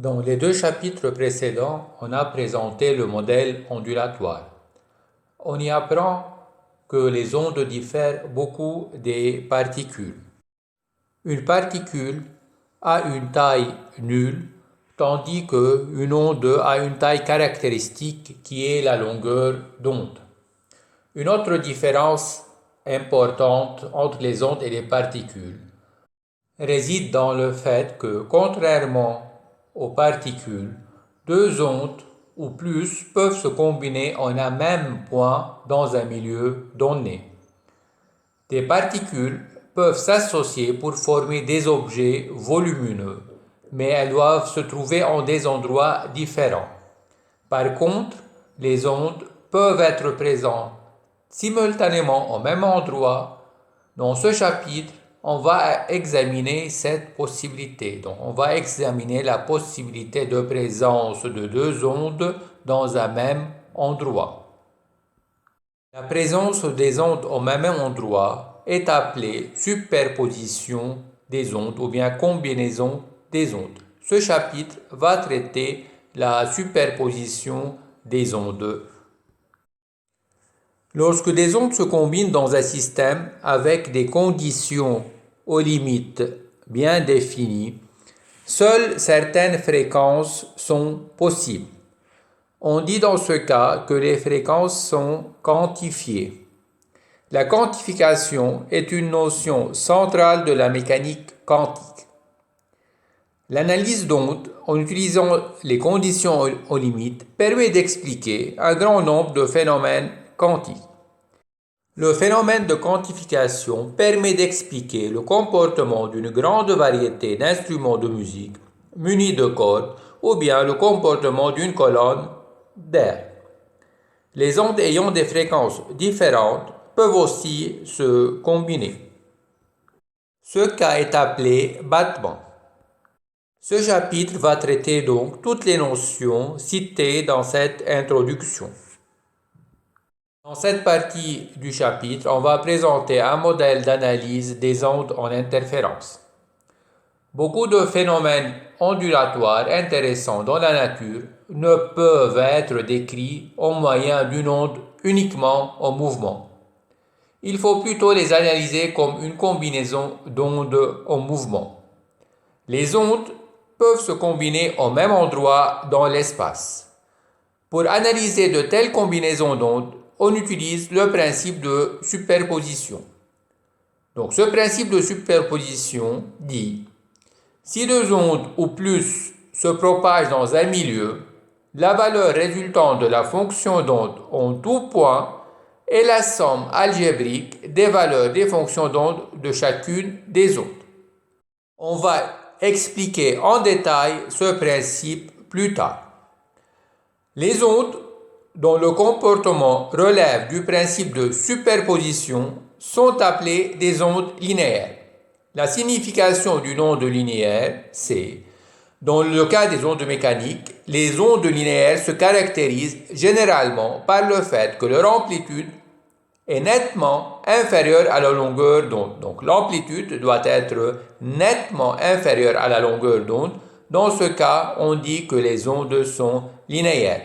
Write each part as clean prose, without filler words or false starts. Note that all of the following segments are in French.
Dans les deux chapitres précédents, on a présenté le modèle ondulatoire. On y apprend que les ondes diffèrent beaucoup des particules. Une particule a une taille nulle, tandis qu'une onde a une taille caractéristique qui est la longueur d'onde. Une autre différence importante entre les ondes et les particules réside dans le fait que, contrairement aux particules, deux ondes ou plus peuvent se combiner en un même point dans un milieu donné. Des particules peuvent s'associer pour former des objets volumineux, mais elles doivent se trouver en des endroits différents. Par contre, les ondes peuvent être présentes simultanément au même endroit. Dans ce chapitre, on va examiner cette possibilité. Donc, on va examiner la possibilité de présence de deux ondes dans un même endroit. La présence des ondes au même endroit est appelée superposition des ondes ou bien combinaison des ondes. Ce chapitre va traiter la superposition des ondes. Lorsque des ondes se combinent dans un système avec des conditions aux limites bien définies, seules certaines fréquences sont possibles. On dit dans ce cas que les fréquences sont quantifiées. La quantification est une notion centrale de la mécanique quantique. L'analyse d'ondes, en utilisant les conditions aux limites, permet d'expliquer un grand nombre de phénomènes quantiques. Le phénomène de quantification permet d'expliquer le comportement d'une grande variété d'instruments de musique munis de cordes ou bien le comportement d'une colonne d'air. Les ondes ayant des fréquences différentes peuvent aussi se combiner. Ce cas est appelé battement. Ce chapitre va traiter donc toutes les notions citées dans cette introduction. Dans cette partie du chapitre, on va présenter un modèle d'analyse des ondes en interférence. Beaucoup de phénomènes ondulatoires intéressants dans la nature ne peuvent être décrits au moyen d'une onde uniquement en mouvement. Il faut plutôt les analyser comme une combinaison d'ondes en mouvement. Les ondes peuvent se combiner au même endroit dans l'espace. Pour analyser de telles combinaisons d'ondes, on utilise le principe de superposition. Donc ce principe de superposition dit: si deux ondes ou plus se propagent dans un milieu, la valeur résultante de la fonction d'onde en tout point est la somme algébrique des valeurs des fonctions d'onde de chacune des ondes. On va expliquer en détail ce principe plus tard. Les ondes dont le comportement relève du principe de superposition sont appelées des ondes linéaires. La signification d'une onde linéaire, c'est: dans le cas des ondes mécaniques, les ondes linéaires se caractérisent généralement par le fait que leur amplitude est nettement inférieure à la longueur d'onde. Donc l'amplitude doit être nettement inférieure à la longueur d'onde. Dans ce cas, on dit que les ondes sont linéaires.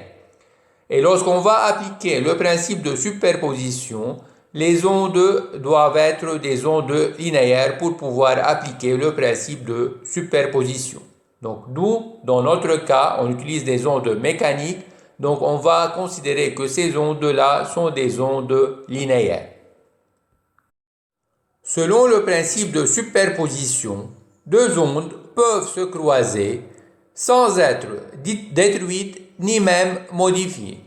Et lorsqu'on va appliquer le principe de superposition, les ondes doivent être des ondes linéaires pour pouvoir appliquer le principe de superposition. Donc nous, dans notre cas, on utilise des ondes mécaniques, donc on va considérer que ces ondes-là sont des ondes linéaires. Selon le principe de superposition, deux ondes peuvent se croiser sans être détruites ni même modifiées.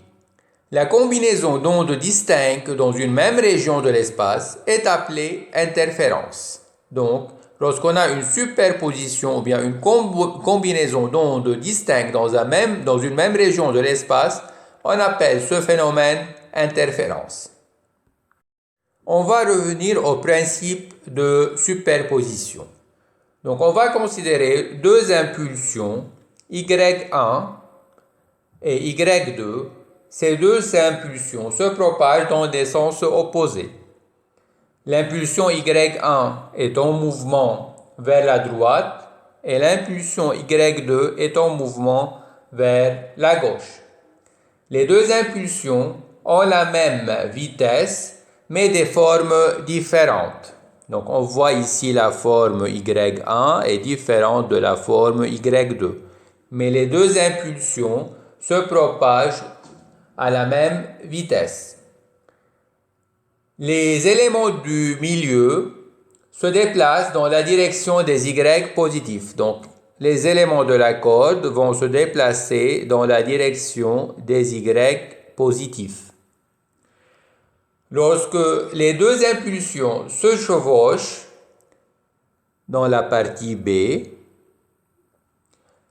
La combinaison d'ondes distinctes dans une même région de l'espace est appelée interférence. Donc, lorsqu'on a une superposition ou bien une combinaison d'ondes distinctes dans une même région de l'espace, on appelle ce phénomène interférence. On va revenir au principe de superposition. Donc, on va considérer deux impulsions, Y1 et Y2. Ces deux impulsions se propagent dans des sens opposés. L'impulsion Y1 est en mouvement vers la droite et l'impulsion Y2 est en mouvement vers la gauche. Les deux impulsions ont la même vitesse, mais des formes différentes. Donc on voit ici la forme Y1 est différente de la forme Y2. Mais les deux impulsions se propagent à la même vitesse. Les éléments du milieu se déplacent dans la direction des Y positifs. Donc, les éléments de la corde vont se déplacer dans la direction des Y positifs. Lorsque les deux impulsions se chevauchent dans la partie B,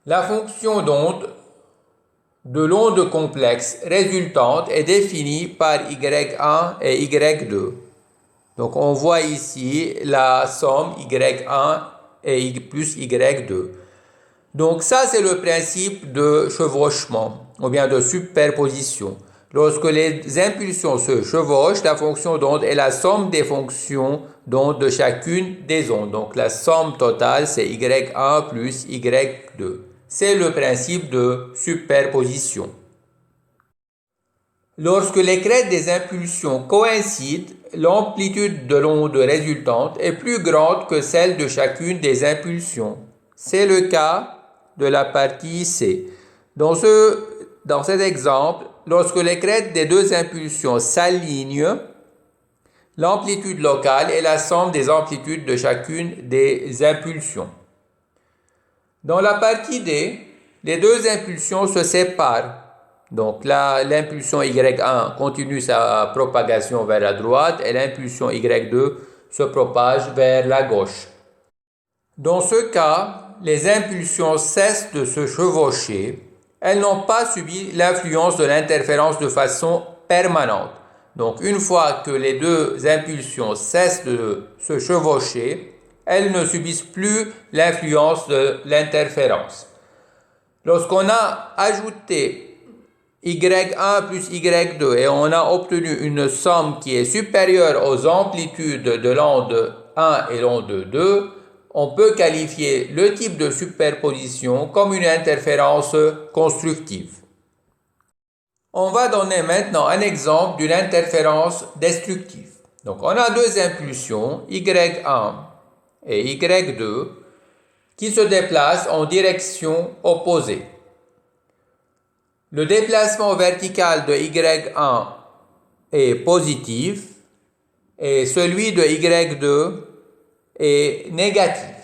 la fonction d'onde de l'onde complexe résultante est définie par Y1 et Y2. Donc on voit ici la somme Y1 et plus Y2. Donc ça c'est le principe de chevauchement ou bien de superposition. Lorsque les impulsions se chevauchent, la fonction d'onde est la somme des fonctions d'onde de chacune des ondes. Donc la somme totale c'est Y1 plus Y2. C'est le principe de superposition. Lorsque les crêtes des impulsions coïncident, l'amplitude de l'onde résultante est plus grande que celle de chacune des impulsions. C'est le cas de la partie C. Dans cet exemple, lorsque les crêtes des deux impulsions s'alignent, l'amplitude locale est la somme des amplitudes de chacune des impulsions. Dans la partie D, les deux impulsions se séparent. Donc là, l'impulsion Y1 continue sa propagation vers la droite et l'impulsion Y2 se propage vers la gauche. Dans ce cas, les impulsions cessent de se chevaucher. Elles n'ont pas subi l'influence de l'interférence de façon permanente. Donc une fois que les deux impulsions cessent de se chevaucher, elles ne subissent plus l'influence de l'interférence. Lorsqu'on a ajouté Y1 plus Y2 et on a obtenu une somme qui est supérieure aux amplitudes de l'onde 1 et l'onde 2, on peut qualifier le type de superposition comme une interférence constructive. On va donner maintenant un exemple d'une interférence destructive. Donc on a deux impulsions, Y1 et Y2, qui se déplacent en direction opposée. Le déplacement vertical de Y1 est positif et celui de Y2 est négatif.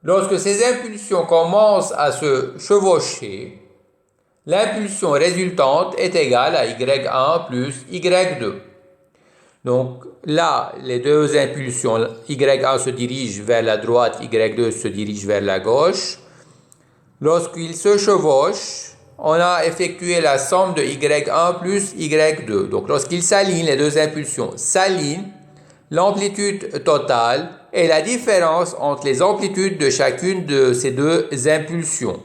Lorsque ces impulsions commencent à se chevaucher, l'impulsion résultante est égale à Y1 plus Y2. Donc là, les deux impulsions, Y1 se dirige vers la droite, Y2 se dirige vers la gauche. Lorsqu'ils se chevauchent, on a effectué la somme de Y1 plus Y2. Donc lorsqu'ils s'alignent, les deux impulsions s'alignent, l'amplitude totale est la différence entre les amplitudes de chacune de ces deux impulsions.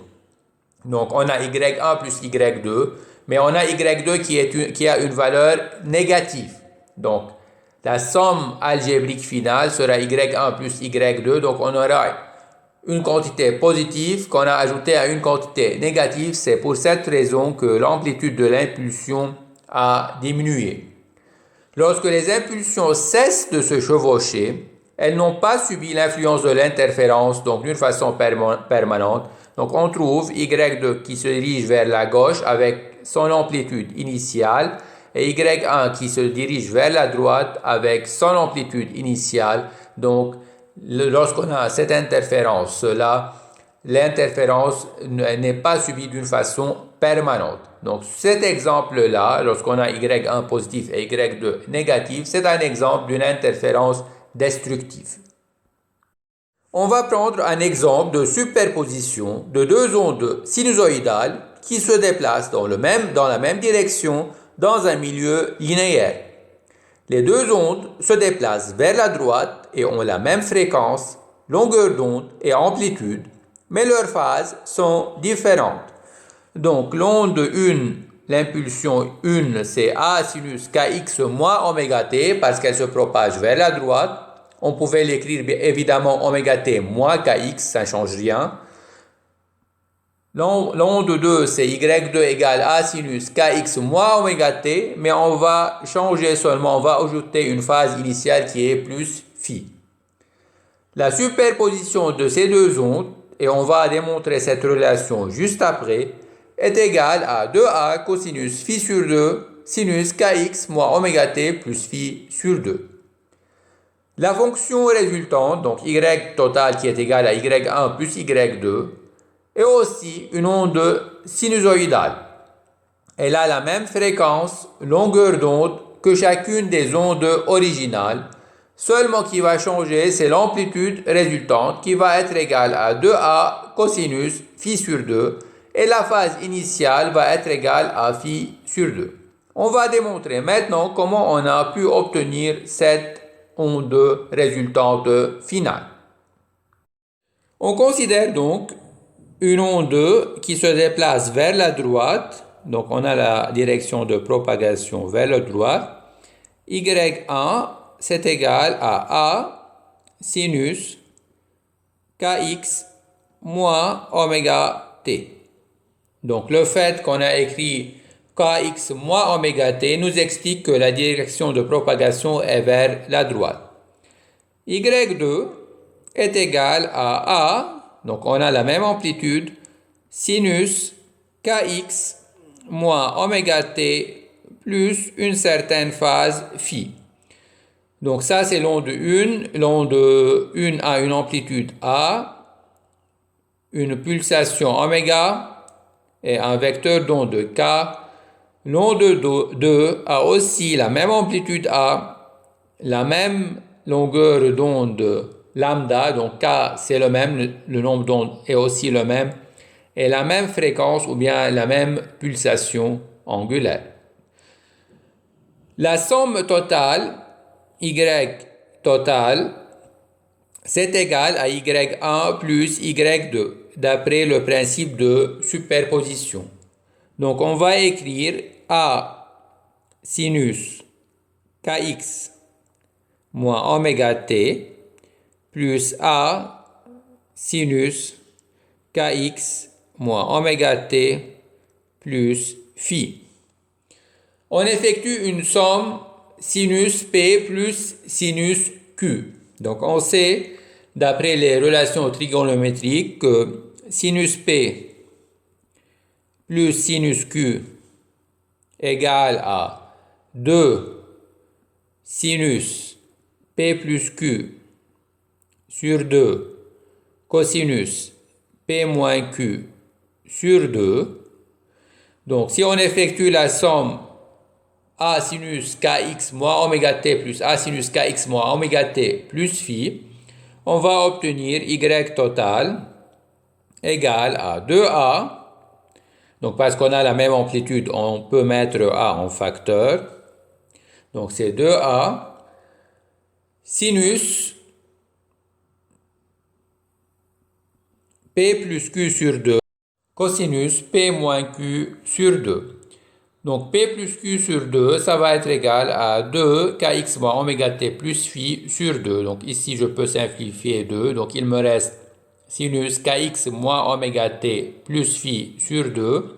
Donc on a Y1 plus Y2, mais on a Y2 qui a une valeur négative. Donc la somme algébrique finale sera Y1 plus Y2, donc on aura une quantité positive qu'on a ajoutée à une quantité négative. C'est pour cette raison que l'amplitude de l'impulsion a diminué. Lorsque les impulsions cessent de se chevaucher, elles n'ont pas subi l'influence de l'interférence, donc d'une façon permanente. Donc on trouve Y2 qui se dirige vers la gauche avec son amplitude initiale et Y1 qui se dirige vers la droite avec son amplitude initiale. Donc lorsqu'on a cette interférence-là, l'interférence n'est pas subie d'une façon permanente. Donc cet exemple-là, lorsqu'on a Y1 positif et Y2 négatif, c'est un exemple d'une interférence destructive. On va prendre un exemple de superposition de deux ondes sinusoïdales qui se déplacent dans la même direction dans un milieu linéaire. Les deux ondes se déplacent vers la droite et ont la même fréquence, longueur d'onde et amplitude, mais leurs phases sont différentes. Donc l'onde 1, l'impulsion 1, c'est A sinus kx moins oméga t parce qu'elle se propage vers la droite. On pouvait l'écrire évidemment oméga t moins kx, ça ne change rien. L'onde 2, c'est y2 égale a sinus kx moins oméga t, mais on va changer seulement, on va ajouter une phase initiale qui est plus phi. La superposition de ces deux ondes, et on va démontrer cette relation juste après, est égale à 2a cosinus phi sur 2 sinus kx moins oméga t plus phi sur 2. La fonction résultante, donc y total qui est égal à y1 plus y2, est aussi une onde sinusoïdale. Elle a la même fréquence, longueur d'onde que chacune des ondes originales. Seulement qui va changer, c'est l'amplitude résultante qui va être égale à 2a cosinus phi sur 2 et la phase initiale va être égale à phi sur 2. On va démontrer maintenant comment on a pu obtenir cette onde résultante finale. On considère donc une onde qui se déplace vers la droite, donc on a la direction de propagation vers la droite. Y1, c'est égal à A sinus Kx moins oméga t. Donc le fait qu'on a écrit Kx moins oméga t nous explique que la direction de propagation est vers la droite. Y2 est égal à A, donc on a la même amplitude, sinus Kx moins oméga t plus une certaine phase phi. Donc ça c'est l'onde 1. L'onde 1 a une amplitude A, une pulsation oméga et un vecteur d'onde K. L'onde 2 a aussi la même amplitude A, la même longueur d'onde lambda, donc K c'est le même, le nombre d'ondes est aussi le même, et la même fréquence ou bien la même pulsation angulaire. La somme totale, Y total, c'est égal à Y1 plus Y2, d'après le principe de superposition. Donc on va écrire A sinus Kx moins oméga t plus A sinus Kx moins oméga t plus phi. On effectue une somme sinus P plus sinus Q. Donc on sait, d'après les relations trigonométriques, que sinus P plus sinus Q égale à 2 sinus P plus Q sur 2 cosinus P moins Q sur 2. Donc si on effectue la somme A sinus Kx moins oméga t plus A sinus Kx moins oméga t plus phi, on va obtenir Y total égale à 2A. Donc parce qu'on a la même amplitude, on peut mettre A en facteur. Donc c'est 2A sinus P plus Q sur 2 cosinus P moins Q sur 2. Donc P plus Q sur 2, ça va être égal à 2 Kx moins oméga t plus phi sur 2. Donc ici, je peux simplifier 2. Donc il me reste sinus Kx moins oméga t plus phi sur 2.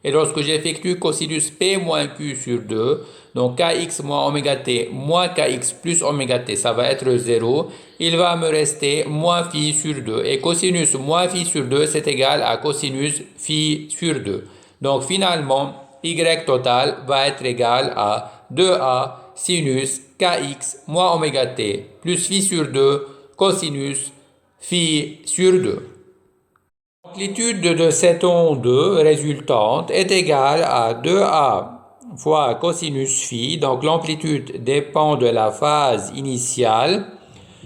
Et lorsque j'effectue cosinus P moins Q sur 2, donc Kx moins oméga t moins Kx plus oméga t, ça va être 0. Il va me rester moins phi sur 2. Et cosinus moins phi sur 2, c'est égal à cosinus phi sur 2. Donc finalement, Y total va être égal à 2A sinus Kx moins oméga t plus phi sur 2 cosinus phi sur 2. L'amplitude de cette onde résultante est égale à 2A fois cosinus phi. Donc l'amplitude dépend de la phase initiale.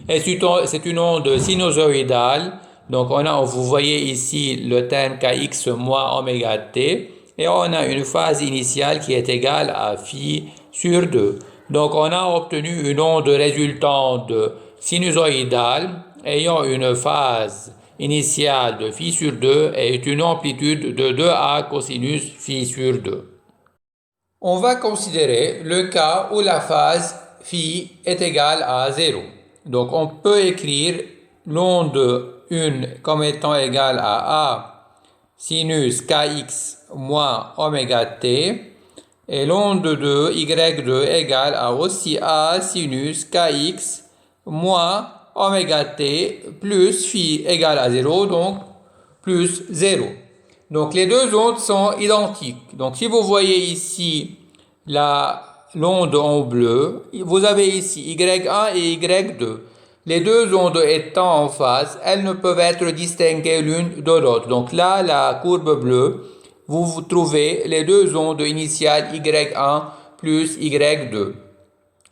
Et c'est une onde sinusoïdale. Donc vous voyez ici le terme Kx moins oméga t. Et on a une phase initiale qui est égale à phi sur 2. Donc on a obtenu une onde résultante sinusoïdale ayant une phase initiale de phi sur 2 et une amplitude de 2A cosinus phi sur 2. On va considérer le cas où la phase phi est égale à 0. Donc on peut écrire l'onde 1 comme étant égale à A sinus kx moins oméga t et l'onde 2 y2 égale à aussi A sinus kx moins oméga t plus phi égale à 0, donc plus 0. Donc les deux ondes sont identiques. Donc si vous voyez ici l'onde en bleu, vous avez ici y1 et y2. Les deux ondes étant en phase, elles ne peuvent être distinguées l'une de l'autre. Donc là, la courbe bleue, vous trouvez les deux ondes initiales y1 plus y2.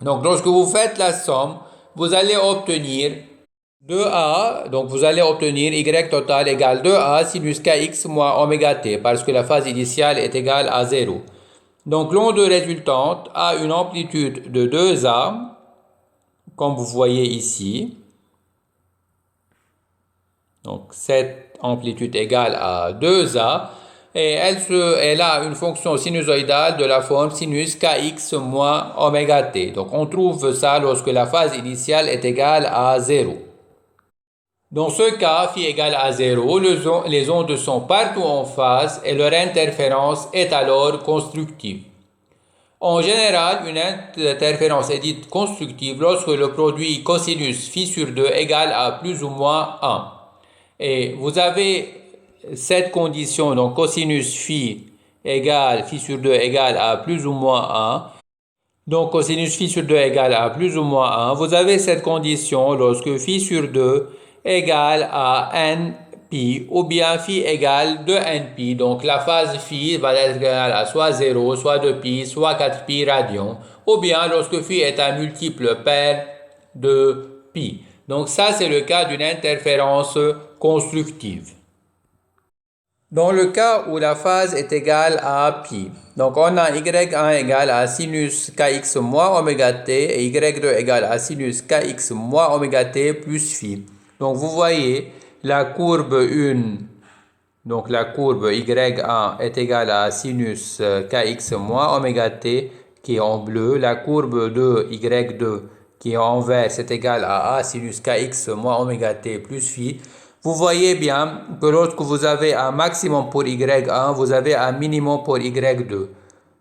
Donc lorsque vous faites la somme, vous allez obtenir 2A, donc vous allez obtenir y total égale 2A sinus kx moins oméga t, parce que la phase initiale est égale à 0. Donc l'onde résultante a une amplitude de 2A, comme vous voyez ici. Donc cette amplitude égale à 2A, et elle a une fonction sinusoïdale de la forme sinus kx moins oméga t. Donc on trouve ça lorsque la phase initiale est égale à 0. Dans ce cas, phi égale à 0, les ondes sont partout en phase et leur interférence est alors constructive. En général, une interférence est dite constructive lorsque le produit cosinus phi sur 2 égale à plus ou moins 1. Et vous avez cette condition, donc cosinus phi égale phi sur 2 égale à plus ou moins 1. Donc cosinus phi sur 2 égale à plus ou moins 1. Vous avez cette condition lorsque phi sur 2 égale à nπ ou bien phi égale 2nπ. Donc la phase phi va être égale à soit 0, soit 2π, soit 4π radians, ou bien lorsque phi est un multiple pair de π. Donc ça, c'est le cas d'une interférence constructive. Dans le cas où la phase est égale à π, donc on a y1 égale à sinus kx moins oméga t et y2 égale à sinus kx moins oméga t plus phi. Donc vous voyez la courbe 1, donc la courbe y1 est égale à sinus kx moins oméga t qui est en bleu, la courbe 2 y2 qui est en vert c'est égal à a sinus kx moins oméga t plus phi. Vous voyez bien que lorsque vous avez un maximum pour y1, vous avez un minimum pour y2.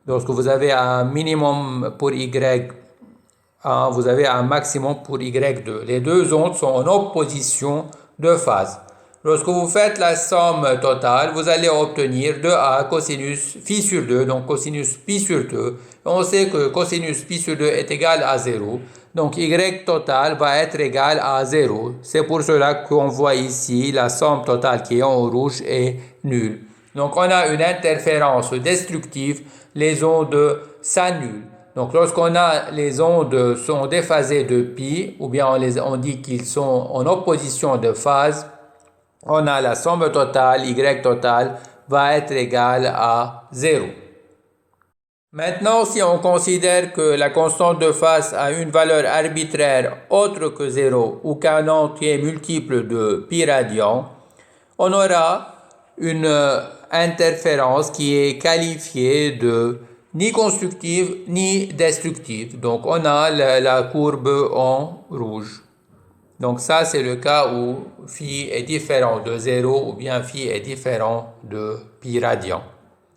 Lorsque vous avez un minimum pour y1, vous avez un maximum pour y2. Les deux ondes sont en opposition de phase. Lorsque vous faites la somme totale, vous allez obtenir 2a cosinus phi sur 2, donc cosinus pi sur 2. On sait que cosinus pi sur 2 est égal à 0. Donc y total va être égal à 0. C'est pour cela qu'on voit ici la somme totale qui est en rouge est nulle. Donc on a une interférence destructive, les ondes s'annulent. Donc lorsqu'on a les ondes sont déphasées de pi, ou bien on dit qu'ils sont en opposition de phase, on a la somme totale, y total, va être égale à 0. Maintenant, si on considère que la constante de phase a une valeur arbitraire autre que 0 ou qu'un entier multiple de pi radian, on aura une interférence qui est qualifiée de ni constructive ni destructive. Donc on a la courbe en rouge. Donc ça c'est le cas où phi est différent de 0 ou bien phi est différent de pi radian.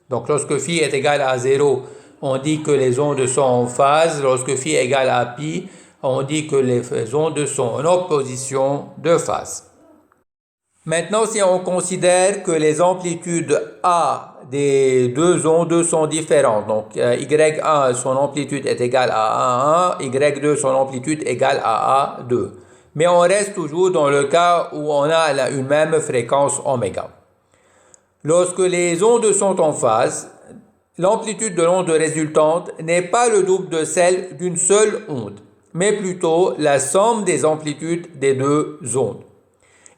Donc lorsque phi est égal à 0, on dit que les ondes sont en phase. Lorsque phi est égal à pi, on dit que les ondes sont en opposition de phase. Maintenant, si on considère que les amplitudes A des deux ondes sont différentes, donc y1, son amplitude est égale à A1, y2, son amplitude est égale à A2. Mais on reste toujours dans le cas où on a une même fréquence oméga. Lorsque les ondes sont en phase, l'amplitude de l'onde résultante n'est pas le double de celle d'une seule onde, mais plutôt la somme des amplitudes des deux ondes.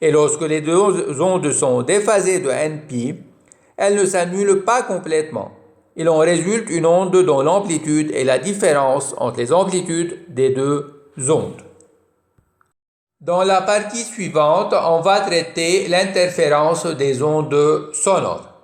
Et lorsque les deux ondes sont déphasées de nπ, elles ne s'annulent pas complètement. Il en résulte une onde dont l'amplitude est la différence entre les amplitudes des deux ondes. Dans la partie suivante, on va traiter l'interférence des ondes sonores.